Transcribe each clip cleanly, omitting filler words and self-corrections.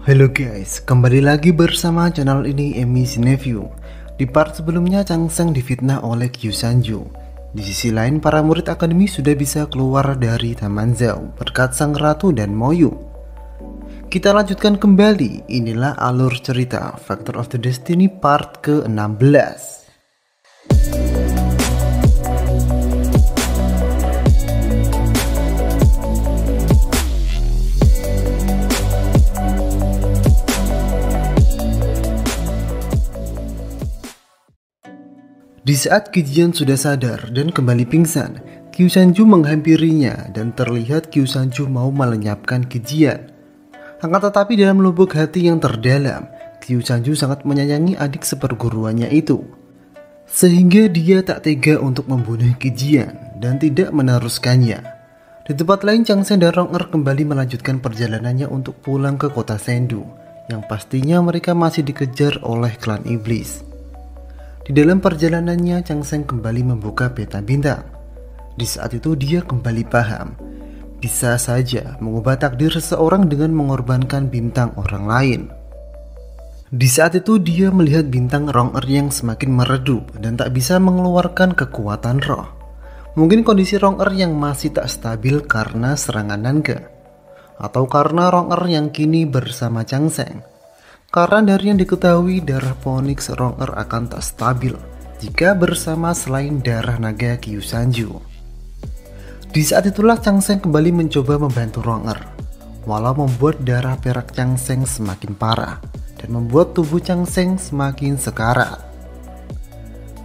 Halo guys, kembali lagi bersama channel ini Emi Sineview. Di part sebelumnya Chang Seng difitnah oleh Qiu Sanju. Di sisi lain para murid akademi sudah bisa keluar dari Taman Zhao berkat Sang Ratu dan Mo Yu. Kita lanjutkan kembali, inilah alur cerita Factor of the Destiny part ke-16. Di saat Qijian sudah sadar dan kembali pingsan, Qiu Sanju menghampirinya dan terlihat Qiu Sanju mau melenyapkan Qijian. Akan tetapi dalam lubuk hati yang terdalam, Qiu Sanju sangat menyayangi adik seperguruannya itu. Sehingga dia tak tega untuk membunuh Qijian dan tidak meneruskannya. Di tempat lain Chang Seng dan Rong Er kembali melanjutkan perjalanannya untuk pulang ke kota Sendu, yang pastinya mereka masih dikejar oleh klan iblis. Di dalam perjalanannya, Chang Seng kembali membuka peta bintang. Di saat itu dia kembali paham, bisa saja mengubah takdir seseorang dengan mengorbankan bintang orang lain. Di saat itu dia melihat bintang Rong Er yang semakin meredup dan tak bisa mengeluarkan kekuatan roh. Mungkin kondisi Rong Er yang masih tak stabil karena serangan naga, atau karena Rong Er yang kini bersama Chang Seng. Karena dari yang diketahui darah Phoenix Rong Er akan tak stabil jika bersama selain darah naga Qiu Sanju. Di saat itulah Chang Seng kembali mencoba membantu Rong Er, walau membuat darah perak Chang Seng semakin parah dan membuat tubuh Chang Seng semakin sekarat.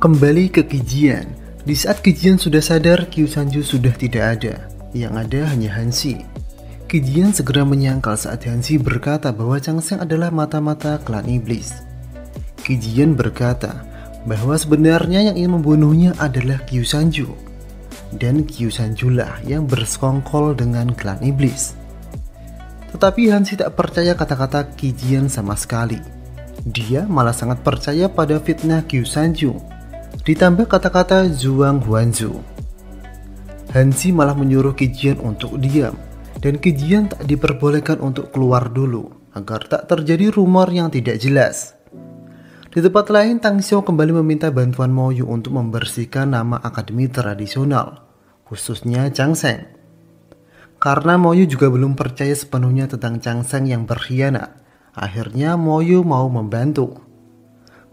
Kembali ke Qijian, di saat Qijian sudah sadar Qiu Sanju sudah tidak ada, yang ada hanya Hansi. Qijian segera menyangkal saat Hansi berkata bahwa Chang Seng adalah mata-mata klan iblis. Qijian berkata bahwa sebenarnya yang ingin membunuhnya adalah Qiu Sanju, dan Qiu Sanju lah yang bersekongkol dengan klan iblis. Tetapi Hansi tak percaya kata-kata Qijian sama sekali. Dia malah sangat percaya pada fitnah Qiu Sanju, ditambah kata-kata Zhuang Huanzu. Hansi malah menyuruh Qijian untuk diam, dan Qijian tak diperbolehkan untuk keluar dulu agar tak terjadi rumor yang tidak jelas. Di tempat lain, Tang Xiao kembali meminta bantuan Mo Yu untuk membersihkan nama akademi tradisional, khususnya Chang Seng. Karena Mo Yu juga belum percaya sepenuhnya tentang Chang Seng yang berkhianat, akhirnya Mo Yu mau membantu.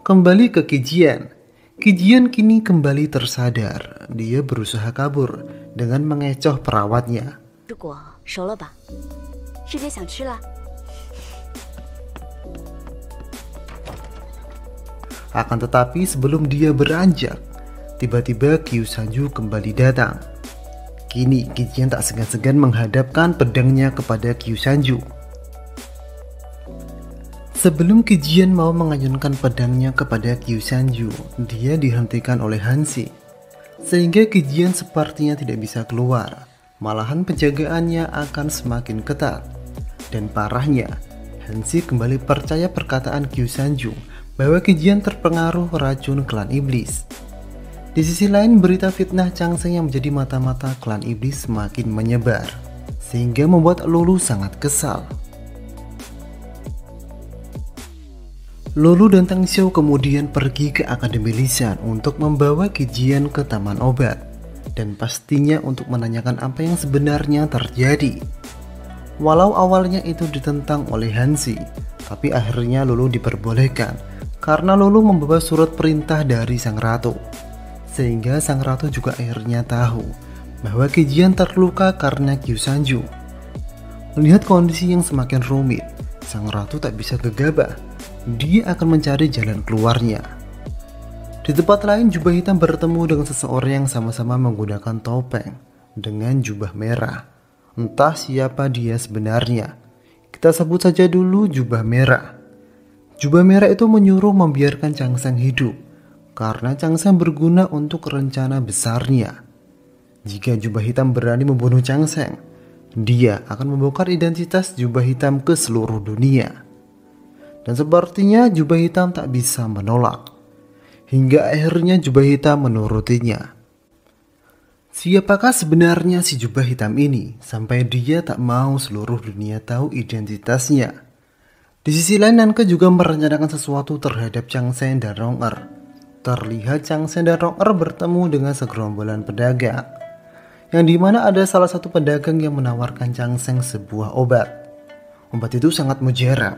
Kembali ke Qijian. Qijian kini kembali tersadar. Dia berusaha kabur dengan mengecoh perawatnya. 熟了吧？师姐想吃了。 Akan tetapi sebelum dia beranjak, tiba-tiba Qiu Sanju kembali datang. Kini Qijian tak segan-segan menghadapkan pedangnya kepada Qiu Sanju. Sebelum Qijian mau mengayunkan pedangnya kepada Qiu Sanju, dia dihentikan oleh Hansi, sehingga Qijian sepertinya tidak bisa keluar. Malahan penjagaannya akan semakin ketat. Dan parahnya, Hansi kembali percaya perkataan Qiu Sanju bahwa Qijian terpengaruh racun klan iblis. Di sisi lain, berita fitnah Chang Seng yang menjadi mata-mata klan iblis semakin menyebar, sehingga membuat Lulu sangat kesal. Lulu dan Tang Xiao kemudian pergi ke Akademi Lisan untuk membawa Qijian ke Taman Obat, dan pastinya untuk menanyakan apa yang sebenarnya terjadi. Walau awalnya itu ditentang oleh Hansi, tapi akhirnya Lulu diperbolehkan karena Lulu membawa surat perintah dari Sang Ratu. Sehingga Sang Ratu juga akhirnya tahu bahwa Qijian terluka karena Qiu Sanju. Melihat kondisi yang semakin rumit, Sang Ratu tak bisa gegabah. Dia akan mencari jalan keluarnya. Di tempat lain, Jubah Hitam bertemu dengan seseorang yang sama-sama menggunakan topeng dengan jubah merah. Entah siapa dia sebenarnya. Kita sebut saja dulu Jubah Merah. Jubah Merah itu menyuruh membiarkan Chang Seng hidup karena Chang Seng berguna untuk rencana besarnya. Jika Jubah Hitam berani membunuh Chang Seng, dia akan membongkar identitas Jubah Hitam ke seluruh dunia. Dan sepertinya Jubah Hitam tak bisa menolak. Hingga akhirnya Jubah Hitam menurutinya. Siapakah sebenarnya si Jubah Hitam ini sampai dia tak mau seluruh dunia tahu identitasnya? Di sisi lain, Nanke juga merencanakan sesuatu terhadap Chang Seng dan Rong Er. Terlihat Chang Seng dan Rong Er bertemu dengan segerombolan pedagang, yang dimana ada salah satu pedagang yang menawarkan Chang Seng sebuah obat. Obat itu sangat mujarab,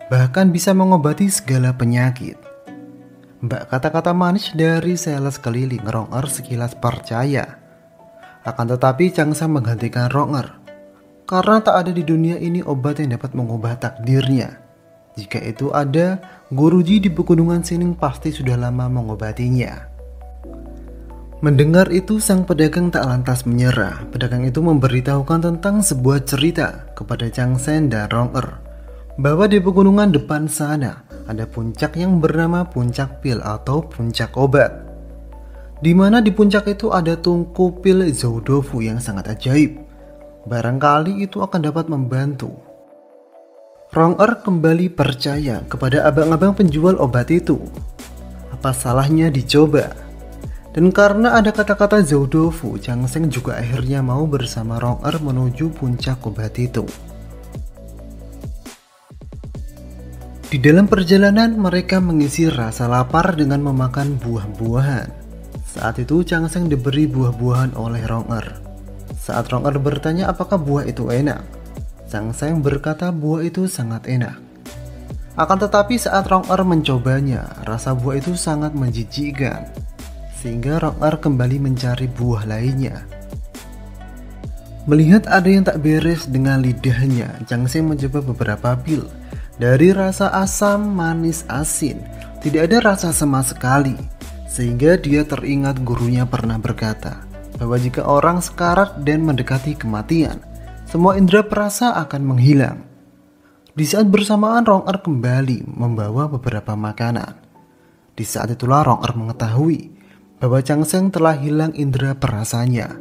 bahkan bisa mengobati segala penyakit. Mbak kata-kata manis dari sales keliling Rong Er sekilas percaya. Akan tetapi Chang Seng menghentikan Rong Er, karena tak ada di dunia ini obat yang dapat mengubah takdirnya. Jika itu ada, guruji di Pegunungan Sining pasti sudah lama mengobatinya. Mendengar itu, sang pedagang tak lantas menyerah. Pedagang itu memberitahukan tentang sebuah cerita kepada Chang Seng dan Rong Er, bahwa di pegunungan depan sana ada puncak yang bernama Puncak Pil atau Puncak Obat, di mana di puncak itu ada tungku pil Zoudofu yang sangat ajaib. Barangkali itu akan dapat membantu. Rong Er kembali percaya kepada abang-abang penjual obat itu. Apa salahnya dicoba? Dan karena ada kata-kata Zoudofu, Chang Seng juga akhirnya mau bersama Rong Er menuju puncak obat itu. Di dalam perjalanan, mereka mengisi rasa lapar dengan memakan buah-buahan. Saat itu Chang Seng diberi buah-buahan oleh Rong Er. Saat Rong Er bertanya apakah buah itu enak, Chang Seng berkata buah itu sangat enak. Akan tetapi saat Rong Er mencobanya, rasa buah itu sangat menjijikkan, sehingga Rong Er kembali mencari buah lainnya. Melihat ada yang tak beres dengan lidahnya, Chang Seng mencoba beberapa pil. Dari rasa asam, manis, asin, tidak ada rasa sama sekali, sehingga dia teringat gurunya pernah berkata bahwa jika orang sekarat dan mendekati kematian, semua indera perasa akan menghilang. Di saat bersamaan Rong Er kembali membawa beberapa makanan. Di saat itulah Rong Er mengetahui bahwa Chang Seng telah hilang indera perasanya,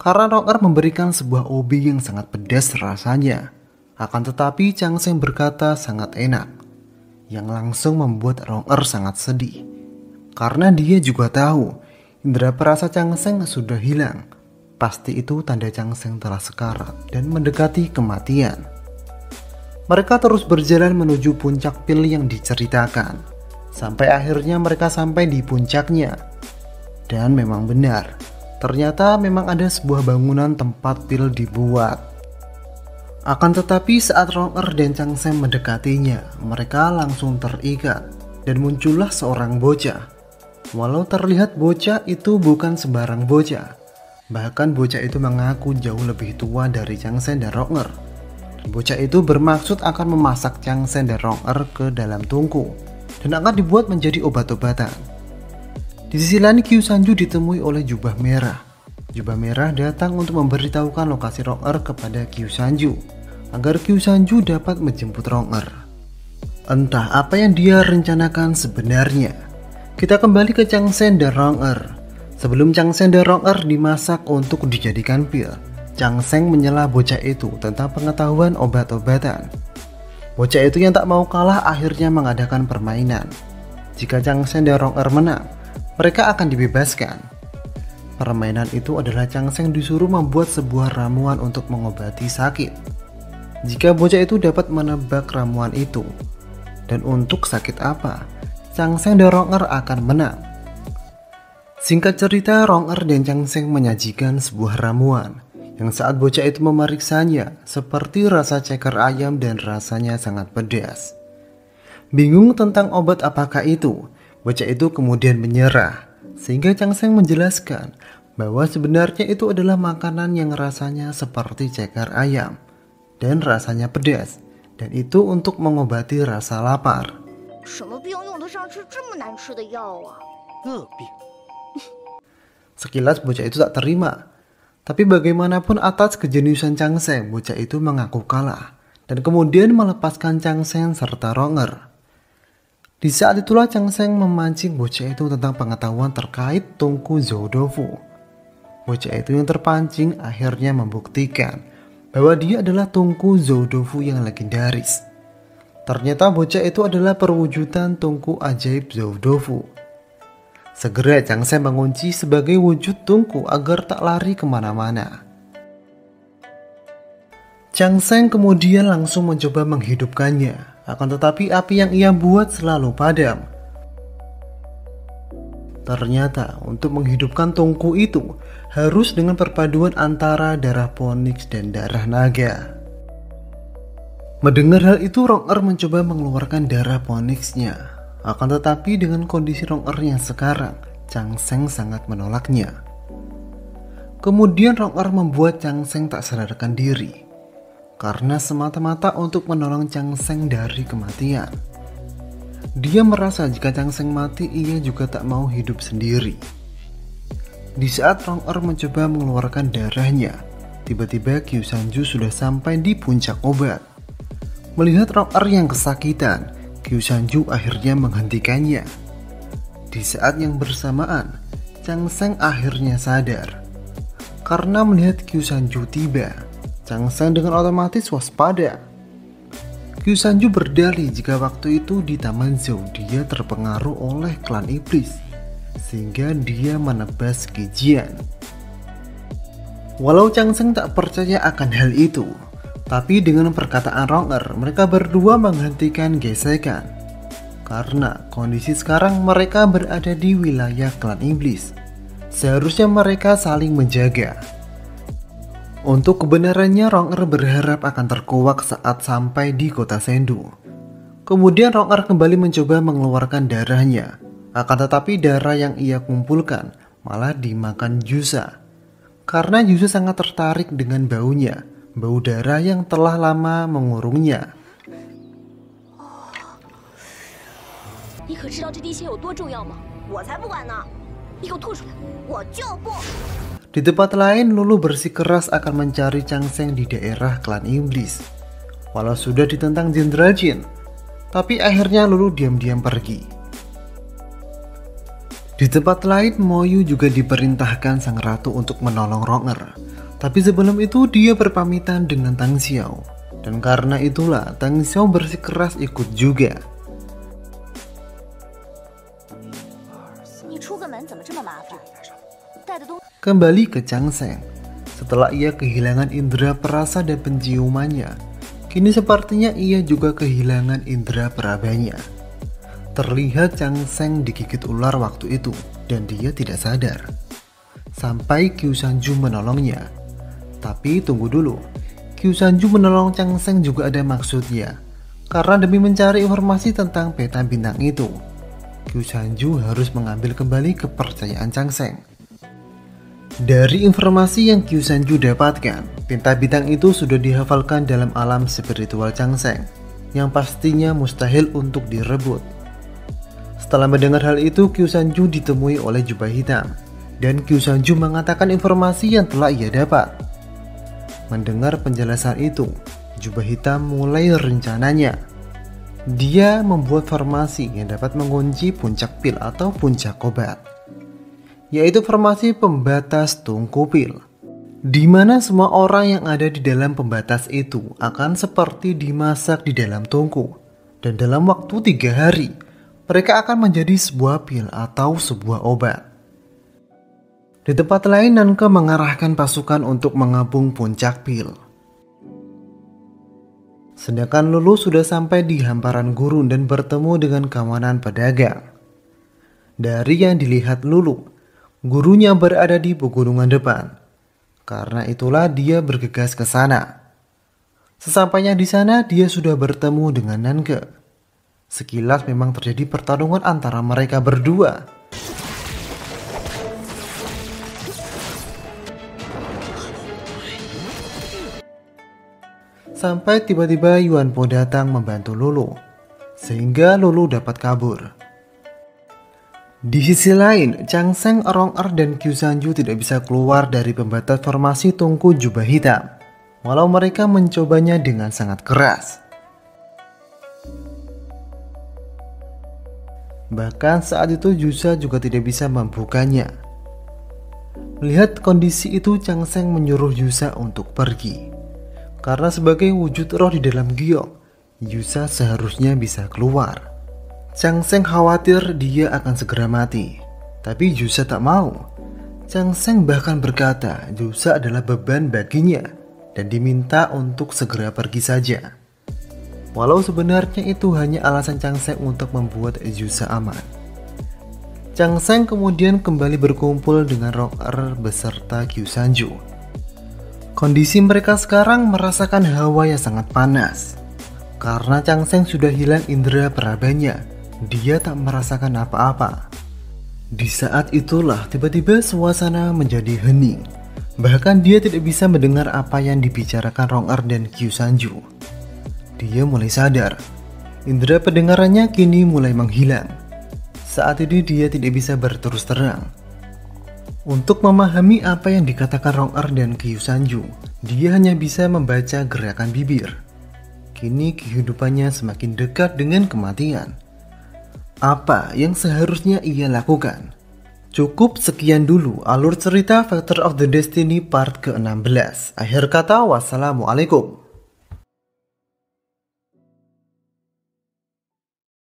karena Rong Er memberikan sebuah ubi yang sangat pedas rasanya. Akan tetapi Chang Seng berkata sangat enak, yang langsung membuat Rong Er sangat sedih, karena dia juga tahu indera perasa Chang Seng sudah hilang. Pasti itu tanda Chang Seng telah sekarat dan mendekati kematian. Mereka terus berjalan menuju puncak pil yang diceritakan, sampai akhirnya mereka sampai di puncaknya. Dan memang benar, ternyata memang ada sebuah bangunan tempat pil dibuat. Akan tetapi saat Rong Er dan Chang Seng mendekatinya, mereka langsung terikat dan muncullah seorang bocah. Walau terlihat bocah itu bukan sembarang bocah, bahkan bocah itu mengaku jauh lebih tua dari Chang Seng dan Rong Er. Bocah itu bermaksud akan memasak Chang Seng dan Rong Er ke dalam tungku dan akan dibuat menjadi obat-obatan. Di sisi lain, Qiu Sanju ditemui oleh Jubah Merah. Jubah Merah datang untuk memberitahukan lokasi Rong Er kepada Qiu Sanju, agar Qiu Sanju dapat menjemput Rong Er. Entah apa yang dia rencanakan sebenarnya. Kita kembali ke Chang Seng dan Rong Er. Sebelum Chang Seng dan Rong Er dimasak untuk dijadikan pil, Chang Seng menyela bocah itu tentang pengetahuan obat-obatan. Bocah itu yang tak mau kalah akhirnya mengadakan permainan. Jika Chang Seng dan Rong Er menang, mereka akan dibebaskan. Permainan itu adalah Chang Seng disuruh membuat sebuah ramuan untuk mengobati sakit. Jika bocah itu dapat menebak ramuan itu, dan untuk sakit apa, Chang Seng dan Rong Er akan menang. Singkat cerita, Rong Er dan Chang Seng menyajikan sebuah ramuan yang saat bocah itu memeriksanya seperti rasa ceker ayam dan rasanya sangat pedas. Bingung tentang obat apakah itu, bocah itu kemudian menyerah, sehingga Chang Seng menjelaskan bahwa sebenarnya itu adalah makanan yang rasanya seperti ceker ayam dan rasanya pedas, dan itu untuk mengobati rasa lapar. Sekilas bocah itu tak terima, tapi bagaimanapun atas kejeniusan Chang Seng, bocah itu mengaku kalah dan kemudian melepaskan Chang Seng serta Rong Er. Di saat itulah Chang Seng memancing bocah itu tentang pengetahuan terkait tungku Zoudofu. Bocah itu yang terpancing akhirnya membuktikan bahwa dia adalah tungku Zoudofu yang legendaris. Ternyata bocah itu adalah perwujudan tungku ajaib Zoudofu. Segera Chang Seng mengunci sebagai wujud tungku agar tak lari kemana-mana. Chang Seng kemudian langsung mencoba menghidupkannya, akan tetapi api yang ia buat selalu padam. Ternyata untuk menghidupkan tungku itu harus dengan perpaduan antara darah Phoenix dan darah naga. Mendengar hal itu, Rong mencoba mengeluarkan darah Phoenix-nya. Akan tetapi dengan kondisi Rong yang sekarang, Chang Seng sangat menolaknya. Kemudian Rong membuat Chang Seng tak sadarkan diri, karena semata-mata untuk menolong Chang Seng dari kematian. Dia merasa jika Chang Seng mati, ia juga tak mau hidup sendiri. Di saat Rong mencoba mengeluarkan darahnya, tiba-tiba Qiu Shanju sudah sampai di puncak obat. Melihat Rong yang kesakitan, Qiu Shanju akhirnya menghentikannya. Di saat yang bersamaan, Chang Seng akhirnya sadar. Karena melihat Qiu Shanju tiba, Chang Seng dengan otomatis waspada. Qiu Shanju berdalih jika waktu itu di Taman Zhou dia terpengaruh oleh klan iblis, sehingga dia menebas Kejian. Walau Chang Seng tak percaya akan hal itu, tapi dengan perkataan Rong mereka berdua menghentikan gesekan. Karena kondisi sekarang mereka berada di wilayah klan iblis, seharusnya mereka saling menjaga. Untuk kebenarannya, Rong berharap akan terkuak saat sampai di kota Sendu. Kemudian Rong kembali mencoba mengeluarkan darahnya, akan tetapi darah yang ia kumpulkan malah dimakan Yusa. Karena Yusa sangat tertarik dengan baunya, bau darah yang telah lama mengurungnya. Di tempat lain, Lulu bersikeras akan mencari Chang Seng di daerah klan iblis. Walau sudah ditentang Jenderal Jin, tapi akhirnya Lulu diam-diam pergi. Di tempat lain, Moyu juga diperintahkan sang ratu untuk menolong Rong. Tapi sebelum itu dia berpamitan dengan Tang Xiao. Dan karena itulah Tang Xiao bersikeras ikut juga. Kembali ke Chang Seng. Setelah ia kehilangan indera perasa dan penciumannya, kini sepertinya ia juga kehilangan indera perabanya. Terlihat Chang Seng digigit ular waktu itu dan dia tidak sadar. Sampai Qiu Shanju menolongnya. Tapi tunggu dulu, Qiu Shanju menolong Chang Seng juga ada maksudnya. Karena demi mencari informasi tentang peta bintang itu, Qiu Shanju harus mengambil kembali kepercayaan Chang Seng. Dari informasi yang Qiu Shanju dapatkan, peta bintang itu sudah dihafalkan dalam alam spiritual Chang Seng, yang pastinya mustahil untuk direbut. Setelah mendengar hal itu, Qiu Shanju ditemui oleh Jubah Hitam, dan Qiu Shanju mengatakan informasi yang telah ia dapat. Mendengar penjelasan itu, Jubah Hitam mulai rencananya. Dia membuat formasi yang dapat mengunci puncak pil atau puncak obat, yaitu formasi pembatas tungku pil, di mana semua orang yang ada di dalam pembatas itu akan seperti dimasak di dalam tungku, dan dalam waktu 3 hari mereka akan menjadi sebuah pil atau sebuah obat. Di tempat lain, Nanke mengarahkan pasukan untuk mengepung puncak pil. Sedangkan Lulu sudah sampai di hamparan gurun dan bertemu dengan kawanan pedagang. Dari yang dilihat Lulu, gurunya berada di pegunungan depan. Karena itulah dia bergegas ke sana. Sesampainya di sana, dia sudah bertemu dengan Nanke. Sekilas memang terjadi pertarungan antara mereka berdua. Sampai tiba-tiba Yuan Po datang membantu Lulu, sehingga Lulu dapat kabur. Di sisi lain, Chang Seng, Rong dan Qiu Shanju tidak bisa keluar dari pembatas formasi tungku Jubah Hitam, walau mereka mencobanya dengan sangat keras. Bahkan saat itu Yusa juga tidak bisa membukanya. Melihat kondisi itu, Chang Seng menyuruh Yusa untuk pergi. Karena sebagai wujud roh di dalam giok, Yusa seharusnya bisa keluar. Chang Seng khawatir dia akan segera mati, tapi Yusa tak mau. Chang Seng bahkan berkata Yusa adalah beban baginya, dan diminta untuk segera pergi saja. Walau sebenarnya itu hanya alasan Chang Seng untuk membuat Yusa aman. Chang Seng kemudian kembali berkumpul dengan Rong-er beserta Kyu Sanju. Kondisi mereka sekarang merasakan hawa yang sangat panas. Karena Chang Seng sudah hilang indera perabanya, dia tak merasakan apa-apa. Di saat itulah tiba-tiba suasana menjadi hening. Bahkan dia tidak bisa mendengar apa yang dibicarakan Rong-er dan Kyu Sanju. Dia mulai sadar, indera pendengarannya kini mulai menghilang. Saat ini dia tidak bisa berterus terang. Untuk memahami apa yang dikatakan Rong-er dan Kyu Sanju, dia hanya bisa membaca gerakan bibir. Kini kehidupannya semakin dekat dengan kematian. Apa yang seharusnya ia lakukan? Cukup sekian dulu alur cerita Factor of the Destiny part ke-16. Akhir kata, wassalamualaikum.